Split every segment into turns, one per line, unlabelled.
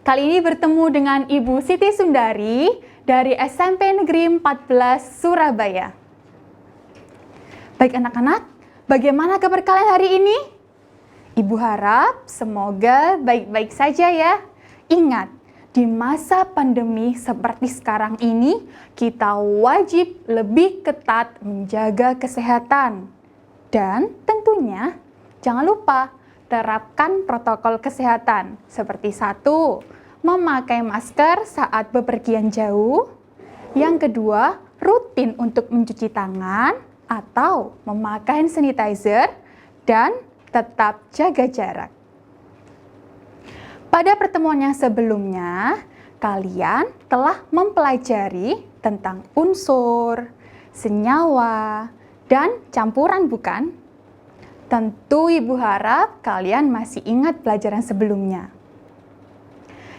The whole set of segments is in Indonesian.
Kali ini bertemu dengan Ibu Siti Sundari dari SMP Negeri 14 Surabaya. Baik anak-anak, bagaimana kabar kalian hari ini? Ibu harap semoga baik-baik saja ya. Ingat, di masa pandemi seperti sekarang ini, kita wajib lebih ketat menjaga kesehatan. Dan tentunya, jangan lupa terapkan protokol kesehatan. Seperti 1, memakai masker saat bepergian jauh. Yang kedua, rutin untuk mencuci tangan atau memakai hand sanitizer dan tetap jaga jarak. Pada pertemuan yang sebelumnya, kalian telah mempelajari tentang unsur, senyawa, dan campuran, bukan? Tentu Ibu harap kalian masih ingat pelajaran sebelumnya.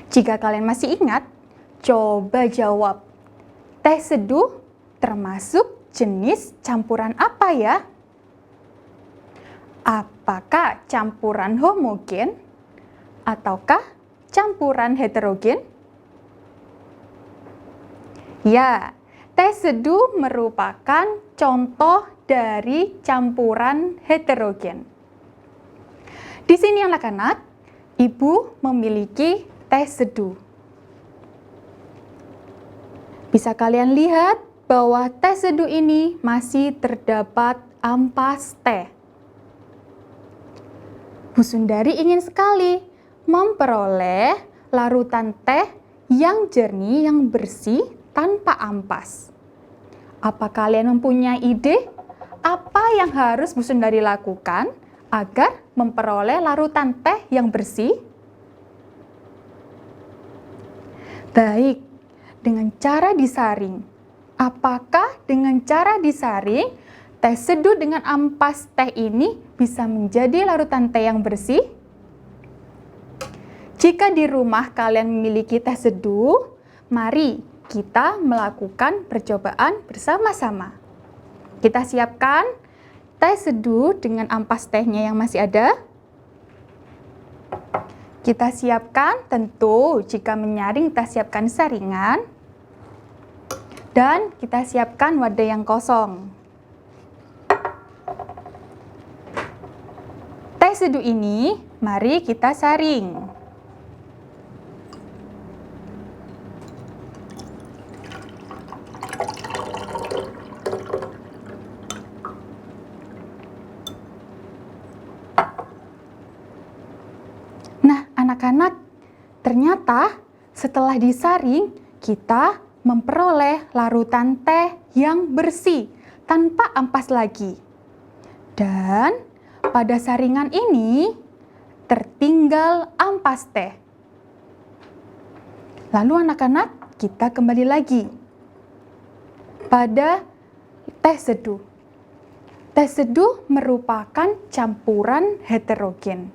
Jika kalian masih ingat, coba jawab. Teh seduh termasuk jenis campuran apa ya? Apakah campuran homogen ataukah campuran heterogen? Ya, teh seduh merupakan contoh dari campuran heterogen. Di sini anak-anak, Ibu memiliki teh seduh. Bisa kalian lihat bahwa teh seduh ini masih terdapat ampas teh. Bu Sundari ingin sekali memperoleh larutan teh yang jernih, yang bersih, tanpa ampas. Apa kalian mempunyai ide apa yang harus Bu Sundari lakukan agar memperoleh larutan teh yang bersih? Baik, dengan cara disaring. Apakah dengan cara disaring, teh seduh dengan ampas teh ini bisa menjadi larutan teh yang bersih? Jika di rumah kalian memiliki teh seduh, mari kita melakukan percobaan bersama-sama. Kita siapkan teh seduh dengan ampas tehnya yang masih ada. Kita siapkan, tentu jika menyaring kita siapkan saringan. Dan kita siapkan wadah yang kosong. Teh seduh ini mari kita saring. Anak-anak, ternyata setelah disaring, kita memperoleh larutan teh yang bersih, tanpa ampas lagi. Dan pada saringan ini, tertinggal ampas teh. Lalu anak-anak, kita kembali lagi pada teh seduh. Teh seduh merupakan campuran heterogen.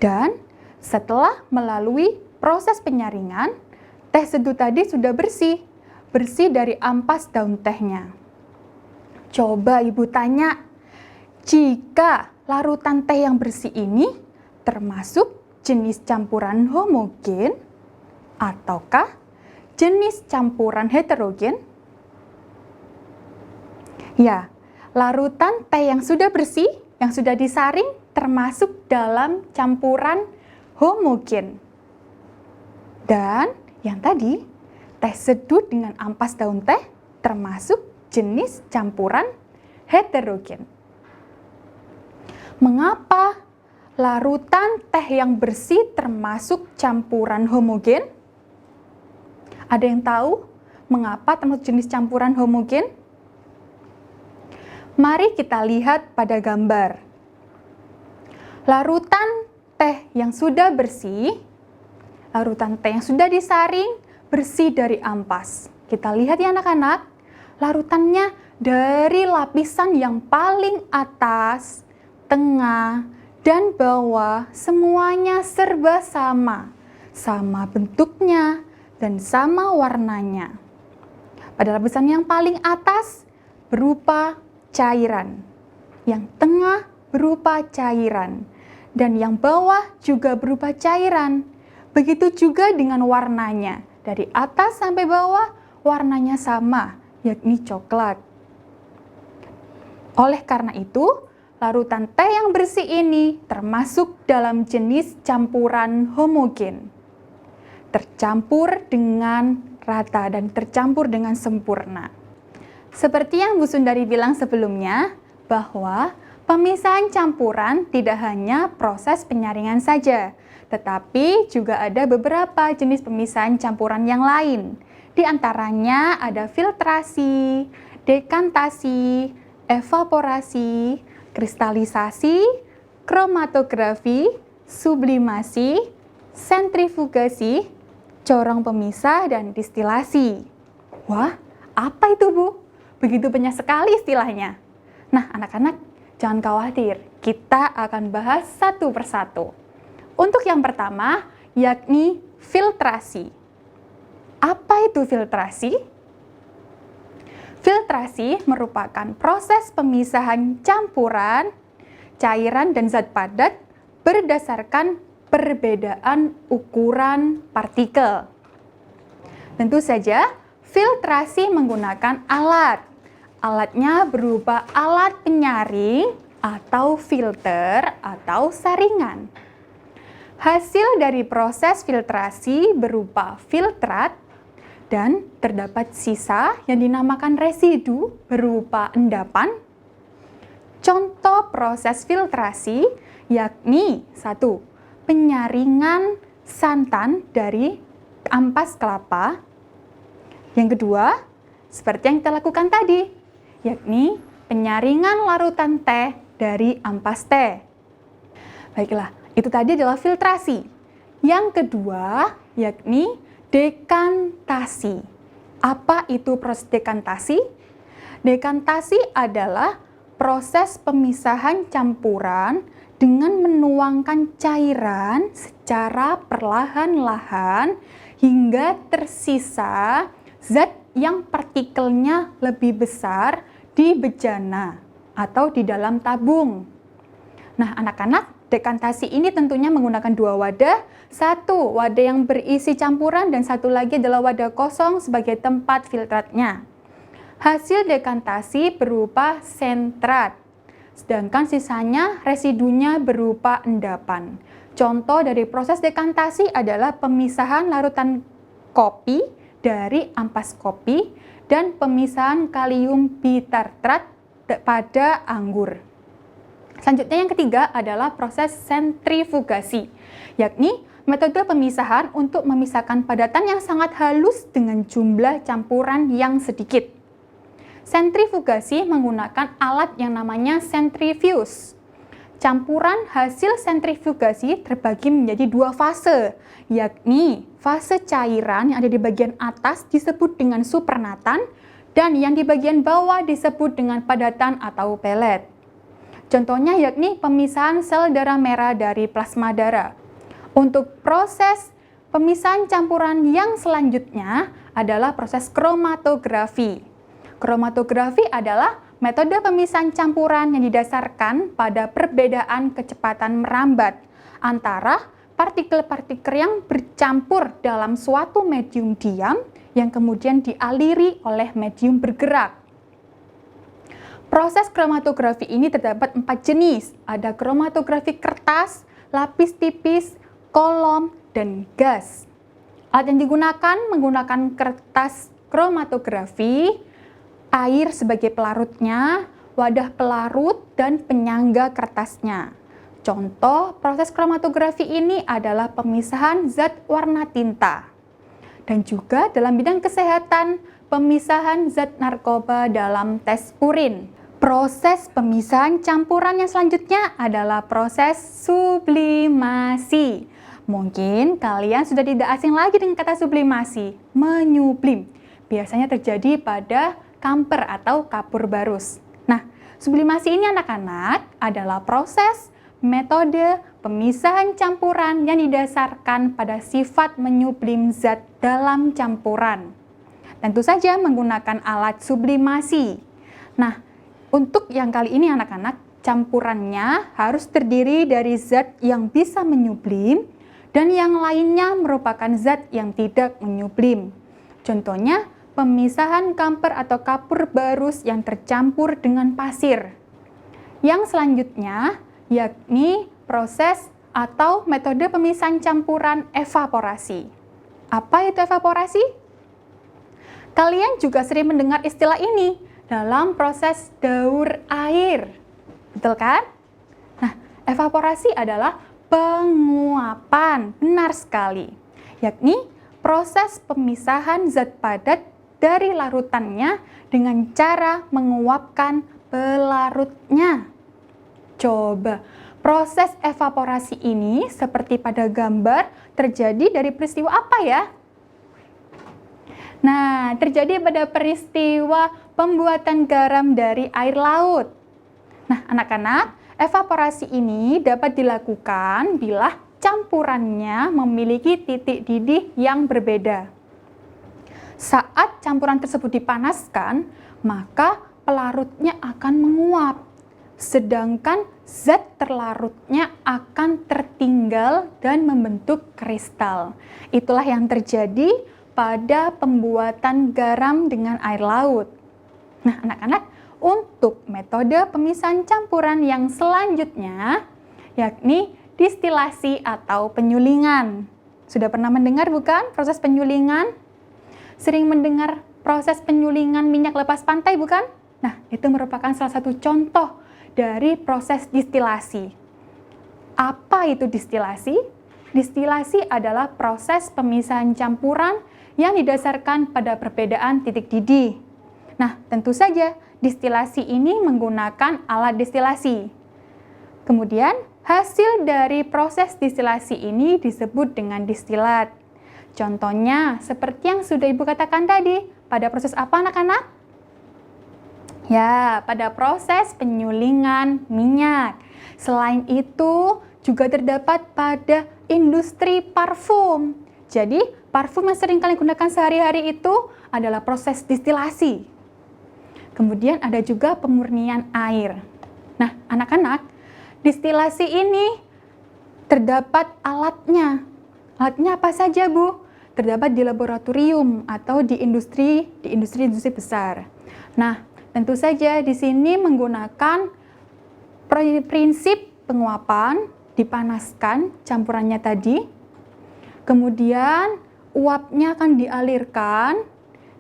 Dan setelah melalui proses penyaringan, teh seduh tadi sudah bersih dari ampas daun tehnya. Coba Ibu tanya, jika larutan teh yang bersih ini termasuk jenis campuran homogen ataukah jenis campuran heterogen? Ya, larutan teh yang sudah bersih, yang sudah disaring termasuk dalam campuran homogen. Dan yang tadi, teh seduh dengan ampas daun teh termasuk jenis campuran heterogen. Mengapa larutan teh yang bersih termasuk campuran homogen? Ada yang tahu mengapa termasuk jenis campuran homogen? Mari kita lihat pada gambar. Larutan teh yang sudah bersih, larutan teh yang sudah disaring, bersih dari ampas. Kita lihat ya anak-anak, larutannya dari lapisan yang paling atas, tengah, dan bawah, semuanya serba sama. Sama bentuknya dan sama warnanya. Pada lapisan yang paling atas berupa cairan, yang tengah berupa cairan, dan yang bawah juga berupa cairan. Begitu juga dengan warnanya. Dari atas sampai bawah, warnanya sama, yakni coklat. Oleh karena itu, larutan teh yang bersih ini termasuk dalam jenis campuran homogen. Tercampur dengan rata dan tercampur dengan sempurna. Seperti yang Bu Sundari bilang sebelumnya, bahwa pemisahan campuran tidak hanya proses penyaringan saja, tetapi juga ada beberapa jenis pemisahan campuran yang lain. Di antaranya ada filtrasi, dekantasi, evaporasi, kristalisasi, kromatografi, sublimasi, sentrifugasi, corong pemisah, dan distilasi. Wah, apa itu, Bu? Begitu banyak sekali istilahnya. Nah, anak-anak, jangan khawatir, kita akan bahas satu persatu. Untuk yang pertama, yakni filtrasi. Apa itu filtrasi? Filtrasi merupakan proses pemisahan campuran, cairan, dan zat padat berdasarkan perbedaan ukuran partikel. Tentu saja, filtrasi menggunakan alat. Alatnya berupa alat penyaring atau filter atau saringan. Hasil dari proses filtrasi berupa filtrat dan terdapat sisa yang dinamakan residu berupa endapan. Contoh proses filtrasi yakni 1. Penyaringan santan dari ampas kelapa. Yang kedua, seperti yang kita lakukan tadi, yakni penyaringan larutan teh dari ampas teh. Baiklah, itu tadi adalah filtrasi. Yang kedua, yakni dekantasi. Apa itu proses dekantasi? Dekantasi adalah proses pemisahan campuran dengan menuangkan cairan secara perlahan-lahan hingga tersisa zat yang partikelnya lebih besar di bejana atau di dalam tabung. Nah, anak-anak, dekantasi ini tentunya menggunakan dua wadah. Satu, wadah yang berisi campuran, dan satu lagi adalah wadah kosong sebagai tempat filtratnya. Hasil dekantasi berupa sentrat, sedangkan sisanya residunya berupa endapan. Contoh dari proses dekantasi adalah pemisahan larutan kopi dari ampas kopi dan pemisahan kalium bitartrat pada anggur. Selanjutnya yang ketiga adalah proses sentrifugasi, yakni metode pemisahan untuk memisahkan padatan yang sangat halus dengan jumlah campuran yang sedikit. Sentrifugasi menggunakan alat yang namanya sentrifuge. Campuran hasil sentrifugasi terbagi menjadi dua fase, yakni fase cairan yang ada di bagian atas disebut dengan supernatan dan yang di bagian bawah disebut dengan padatan atau pelet. Contohnya yakni pemisahan sel darah merah dari plasma darah. Untuk proses pemisahan campuran yang selanjutnya adalah proses kromatografi. Kromatografi adalah metode pemisahan campuran yang didasarkan pada perbedaan kecepatan merambat antara partikel-partikel yang bercampur dalam suatu medium diam yang kemudian dialiri oleh medium bergerak. Proses kromatografi ini terdapat 4 jenis. Ada kromatografi kertas, lapis tipis, kolom, dan gas. Alat yang digunakan menggunakan kertas kromatografi, air sebagai pelarutnya, wadah pelarut, dan penyangga kertasnya. Contoh proses kromatografi ini adalah pemisahan zat warna tinta. Dan juga dalam bidang kesehatan, pemisahan zat narkoba dalam tes urin. Proses pemisahan campuran yang selanjutnya adalah proses sublimasi. Mungkin kalian sudah tidak asing lagi dengan kata sublimasi, menyublim. Biasanya terjadi pada kamper atau kapur barus. Nah, sublimasi ini anak-anak adalah proses metode pemisahan campuran yang didasarkan pada sifat menyublim zat dalam campuran. Tentu saja menggunakan alat sublimasi. Nah, untuk yang kali ini anak-anak, campurannya harus terdiri dari zat yang bisa menyublim dan yang lainnya merupakan zat yang tidak menyublim. Contohnya, pemisahan kamper atau kapur barus yang tercampur dengan pasir. Yang selanjutnya, yakni proses atau metode pemisahan campuran evaporasi. Apa itu evaporasi? Kalian juga sering mendengar istilah ini dalam proses daur air. Betul kan? Nah, evaporasi adalah penguapan, benar sekali. Yakni proses pemisahan zat padat dari larutannya dengan cara menguapkan pelarutnya. Coba, proses evaporasi ini seperti pada gambar terjadi dari peristiwa apa ya? Nah, terjadi pada peristiwa pembuatan garam dari air laut. Nah, anak-anak, evaporasi ini dapat dilakukan bila campurannya memiliki titik didih yang berbeda. Saat campuran tersebut dipanaskan, maka pelarutnya akan menguap, sedangkan zat terlarutnya akan tertinggal dan membentuk kristal. Itulah yang terjadi pada pembuatan garam dengan air laut. Nah, anak-anak, untuk metode pemisahan campuran yang selanjutnya, yakni distilasi atau penyulingan. Sudah pernah mendengar bukan proses penyulingan? Sering mendengar proses penyulingan minyak lepas pantai bukan? Nah, itu merupakan salah satu contoh dari proses distilasi. Apa itu distilasi? Distilasi adalah proses pemisahan campuran yang didasarkan pada perbedaan titik didih. Nah, tentu saja distilasi ini menggunakan alat distilasi. Kemudian, hasil dari proses distilasi ini disebut dengan distilat. Contohnya, seperti yang sudah Ibu katakan tadi, pada proses apa anak-anak? Ya, pada proses penyulingan minyak. Selain itu, juga terdapat pada industri parfum. Jadi, parfum yang sering kalian gunakan sehari-hari itu adalah proses distilasi. Kemudian ada juga pemurnian air. Nah, anak-anak, distilasi ini terdapat alatnya. Alatnya apa saja, Bu? Terdapat di laboratorium atau di industri besar. Nah, tentu saja di sini menggunakan prinsip penguapan, dipanaskan campurannya tadi. Kemudian uapnya akan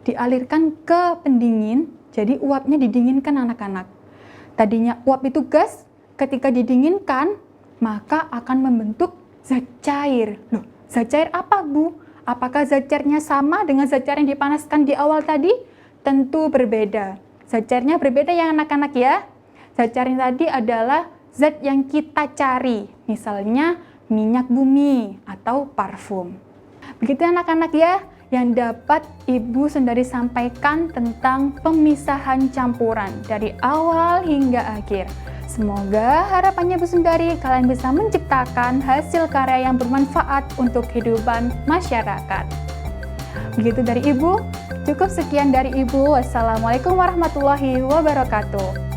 dialirkan ke pendingin. Jadi uapnya didinginkan anak-anak. Tadinya uap itu gas, ketika didinginkan, maka akan membentuk zat cair. Loh, zat cair apa, Bu? Apakah zat cairnya sama dengan zat cair yang dipanaskan di awal tadi? Tentu berbeda. Zat cairnya berbeda ya anak-anak ya. Zat cair yang tadi adalah zat yang kita cari. Misalnya minyak bumi atau parfum. Begitu anak-anak ya, yang dapat Ibu Sundari sampaikan tentang pemisahan campuran dari awal hingga akhir. Semoga harapannya Bu Sundari kalian bisa menciptakan hasil karya yang bermanfaat untuk kehidupan masyarakat. Begitu dari Ibu, cukup sekian dari Ibu. Wassalamualaikum warahmatullahi wabarakatuh.